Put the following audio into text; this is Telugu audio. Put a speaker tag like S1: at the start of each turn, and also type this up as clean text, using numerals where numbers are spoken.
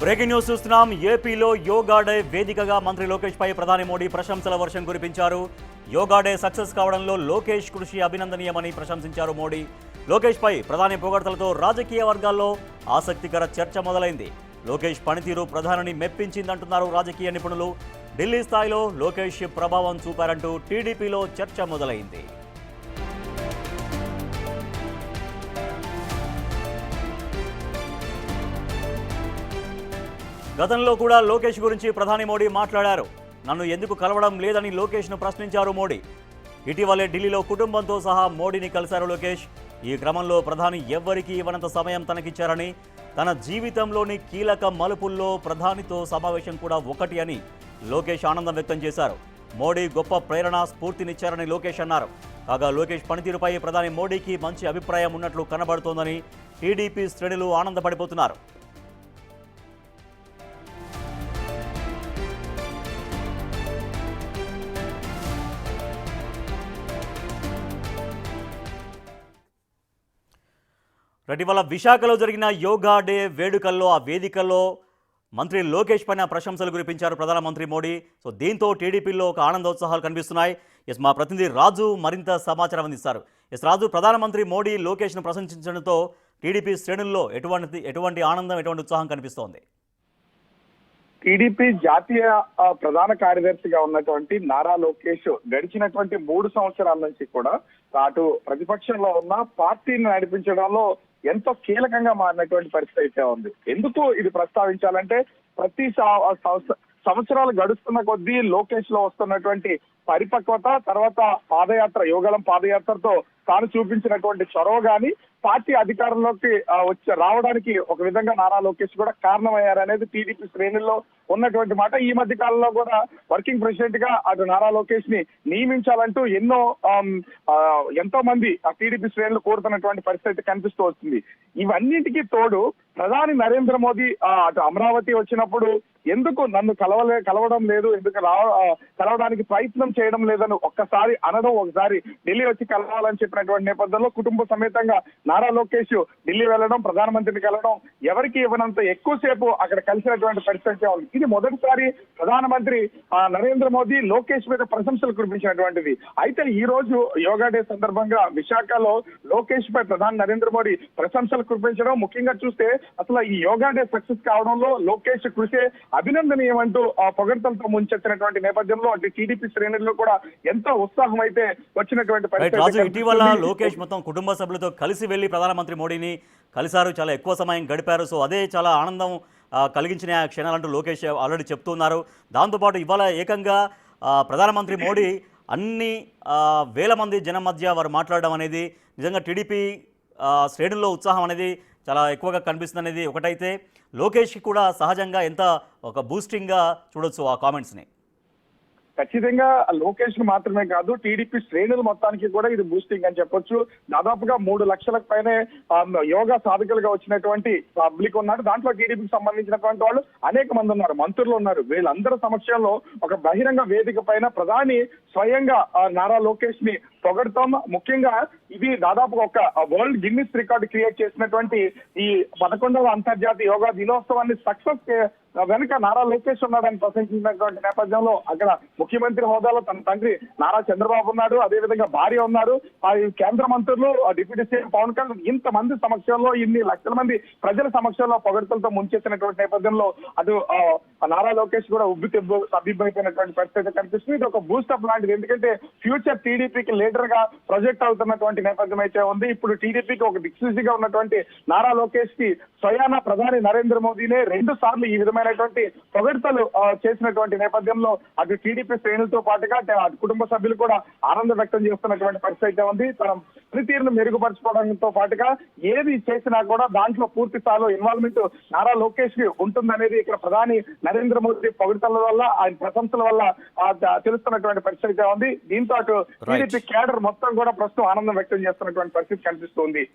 S1: బ్రేకింగ్ న్యూస్ చూస్తున్నాం. ఏపీలో యోగా డే వేదికగా మంత్రి లోకేష్ పై ప్రధాని మోడీ ప్రశంసల వర్షం కురిపించారు. యోగా డే సక్సెస్ కావడంలో లోకేష్ కృషి అభినందనీయమని ప్రశంసించారు మోడీ. లోకేష్ పై ప్రధాని పొగడ్తలతో రాజకీయ వర్గాల్లో ఆసక్తికర చర్చ మొదలైంది. లోకేష్ పనితీరు ప్రధానిని మెప్పించిందంటున్నారు రాజకీయ నిపుణులు. ఢిల్లీ స్థాయిలో లోకేష్ ప్రభావం చూపారంటూ టీడీపీలో చర్చ మొదలైంది. గతంలో కూడా లోకేష్ గురించి ప్రధాని మోడీ మాట్లాడారు. నన్ను ఎందుకు కలవడం లేదని లోకేష్ను ప్రశ్నించారు మోడీ. ఇటీవలే ఢిల్లీలో కుటుంబంతో సహా మోడీని కలిశారు లోకేష్. ఈ క్రమంలో ప్రధాని ఎవ్వరికీ ఇవ్వనంత సమయం తనకిచ్చారని, తన జీవితంలోని కీలక మలుపుల్లో ప్రధానితో సమావేశం కూడా ఒకటి అని లోకేష్ ఆనందం వ్యక్తం చేశారు. మోడీ గొప్ప ప్రేరణ స్ఫూర్తినిచ్చారని లోకేష్ అన్నారు. కాగా లోకేష్ పనితీరుపై ప్రధాని మోడీకి మంచి అభిప్రాయం ఉన్నట్లు కనబడుతోందని టీడీపీ శ్రేణులు ఆనందపడిపోతున్నారు. ఇటీవల విశాఖలో జరిగిన యోగా డే వేడుకల్లో ఆ వేదికల్లో మంత్రి లోకేష్ పైన ప్రశంసలు కురిపించారు ప్రధానమంత్రి మోడీ. దీంతో టీడీపీలో ఒక ఆనందోత్సాహాలు కనిపిస్తున్నాయి. మా ప్రతినిధి రాజు మరింత సమాచారం అందిస్తారు. రాజు, ప్రధానమంత్రి మోడీ లోకేష్ను ప్రశంసించడంతో టీడీపీ శ్రేణుల్లో ఎటువంటి ఆనందం, ఎటువంటి ఉత్సాహం కనిపిస్తోంది?
S2: టీడీపీ జాతీయ ప్రధాన కార్యదర్శిగా ఉన్నటువంటి నారా లోకేష్ గడిచినటువంటి 3 సంవత్సరాల నుంచి కూడా అటు ప్రతిపక్షంలో ఉన్న పార్టీని నడిపించడంలో ఎంతో కీలకంగా మారినటువంటి పరిస్థితి అయితే ఉంది. ఎందుకు ఇది ప్రస్తావించాలంటే ప్రతి సంవత్సరాలు గడుస్తున్న కొద్దీ లోకేష్ లో వస్తున్నటువంటి పరిపక్వత, తర్వాత పాదయాత్ర, యోగలం పాదయాత్రతో తాను చూపించినటువంటి చొరవ గాని పార్టీ అధికారంలోకి రావడానికి ఒక విధంగా నారా లోకేష్ కూడా కారణమయ్యారనేది టీడీపీ శ్రేణుల్లో ఉన్నటువంటి మాట. ఈ మధ్య కాలంలో కూడా వర్కింగ్ ప్రెసిడెంట్ గా అటు నారా లోకేష్ ని నియమించాలంటూ ఎంతో మంది టీడీపీ శ్రేణులు కోరుతున్నటువంటి పరిస్థితి కనిపిస్తూ వస్తుంది. ఇవన్నింటికీ తోడు ప్రధాని నరేంద్ర మోదీ అటు అమరావతి వచ్చినప్పుడు ఎందుకు నన్ను కలవడం లేదు, ఎందుకు కలవడానికి ప్రయత్నం చేయడం లేదని ఒక్కసారి అనడం, ఒకసారి ఢిల్లీ వచ్చి కలవాలని చెప్పినటువంటి నేపథ్యంలో కుటుంబ సమేతంగా నారా లోకేష్ ఢిల్లీ వెళ్లడం, ప్రధానమంత్రిని కలవడం, ఎవరికి ఇవ్వనంత ఎక్కువసేపు అక్కడ కలిసినటువంటి పరిస్థితి ఉంది. ఇది మొదటిసారి ప్రధానమంత్రి నరేంద్ర మోదీ లోకేష్ మీద ప్రశంసలు కురిపించినటువంటిది. అయితే ఈ రోజు యోగా డే సందర్భంగా విశాఖలో లోకేష్ పై ప్రధాని నరేంద్ర మోడీ ప్రశంసలు కురిపించడం, ముఖ్యంగా చూస్తే అసలు ఈ యోగా డే సక్సెస్ కావడంలో లోకేష్ కృషి అభినందనీయమంటూ పొగడ్తలతో ముంచెత్తినటువంటి నేపథ్యంలో అటు టీడీపీ శ్రేణుల్లో కూడా ఎంతో ఉత్సాహం అయితే వచ్చినటువంటి పరిస్థితి.
S1: ఇటీవల లోకేష్ మొత్తం కుటుంబ సభ్యులతో కలిసి వెళ్లి ప్రధానమంత్రి మోడీని కలిశారు, చాలా ఎక్కువ సమయం గడిపారు. అదే చాలా ఆనందం కలిగించిన క్షణాలంటూ లోకేష్ ఆల్రెడీ చెప్తున్నారు. దాంతోపాటు ఇవాళ ఏకంగా ప్రధానమంత్రి మోడీ అన్ని వేల మంది జనం మధ్య వారు మాట్లాడడం అనేది నిజంగా టీడీపీ శ్రేణుల్లో ఉత్సాహం అనేది చాలా ఎక్కువగా కనిపిస్తుంది అనేది ఒకటైతే, లోకేష్కి కూడా సహజంగా ఎంత ఒక బూస్టింగ్గా చూడొచ్చు ఆ కామెంట్స్ని.
S2: ఖచ్చితంగా లోకేష్ ను మాత్రమే కాదు, టీడీపీ శ్రేణులు మొత్తానికి కూడా ఇది బూస్టింగ్ అని చెప్పొచ్చు. దాదాపుగా 3 లక్షలకు పైనే యోగా సాధకులుగా వచ్చినటువంటి పబ్లిక్ ఉన్నారు. దాంట్లో టీడీపీకి సంబంధించినటువంటి వాళ్ళు అనేక మంది ఉన్నారు, మంత్రులు ఉన్నారు. వీళ్ళందరి సమక్షంలో ఒక బహిరంగ వేదిక పైన ప్రధాని స్వయంగా నారా లోకేష్ ని పొగడతాం. ముఖ్యంగా ఇది దాదాపుగా ఒక వరల్డ్ గిన్నిస్ రికార్డు క్రియేట్ చేసినటువంటి ఈ 11వ అంతర్జాతీయ యోగా దినోత్సవాన్ని సక్సెస్ వెనుక నారా లోకేష్ ఉన్నాడని ప్రశంసించినటువంటి నేపథ్యంలో అక్కడ ముఖ్యమంత్రి హోదాలో తన తండ్రి నారా చంద్రబాబు ఉన్నాడు, అదేవిధంగా భార్య ఉన్నారు, కేంద్ర మంత్రులు, డిప్యూటీ సీఎం పవన్ కళ్యాణ్, ఇంతమంది సమక్షంలో, ఇన్ని లక్షల మంది ప్రజల సమక్షంలో పొగడ్తలతో ముంచెత్తినటువంటి నేపథ్యంలో అటు నారా లోకేష్ కూడా అభిప్రాయమైనటువంటి పరిస్థితి కనిపిస్తుంది. ఇది ఒక బూస్టప్ లాంటిది. ఎందుకంటే ఫ్యూచర్ టీడీపీకి లీడర్ గా ప్రొజెక్ట్ అవుతున్నటువంటి నేపథ్యం అయితే ఉంది. ఇప్పుడు టీడీపీకి ఒక దిక్సూచిగా ఉన్నటువంటి నారా లోకేష్ కి స్వయాన ప్రధాని నరేంద్ర మోదీనే 2 సార్లు ఈ విధమైనటువంటి పొగడ్తలు చేసినటువంటి నేపథ్యంలో అటు టీడీపీ శ్రేణులతో పాటుగా అటు కుటుంబ సభ్యులు కూడా ఆనందం వ్యక్తం చేస్తున్నటువంటి పరిస్థితి అయితే ఉంది. తన పనితీరును మెరుగుపరచుకోవడంతో పాటుగా ఏది చేసినా కూడా దాంట్లో పూర్తి స్థాయిలో ఇన్వాల్వ్మెంట్ నారా లోకేష్ కి ఉంటుందనేది ఇక్కడ ప్రధాని నరేంద్ర మోదీ పొగడ్తల వల్ల, ఆయన ప్రశంసల వల్ల తెలుస్తున్నటువంటి పరిస్థితి అయితే ఉంది. దీంతో అటు టీడీపీ క్యాడర్ మొత్తం కూడా ప్రస్తుతం ఆనందం వ్యక్తం చేస్తున్నటువంటి పరిస్థితి కనిపిస్తుంది.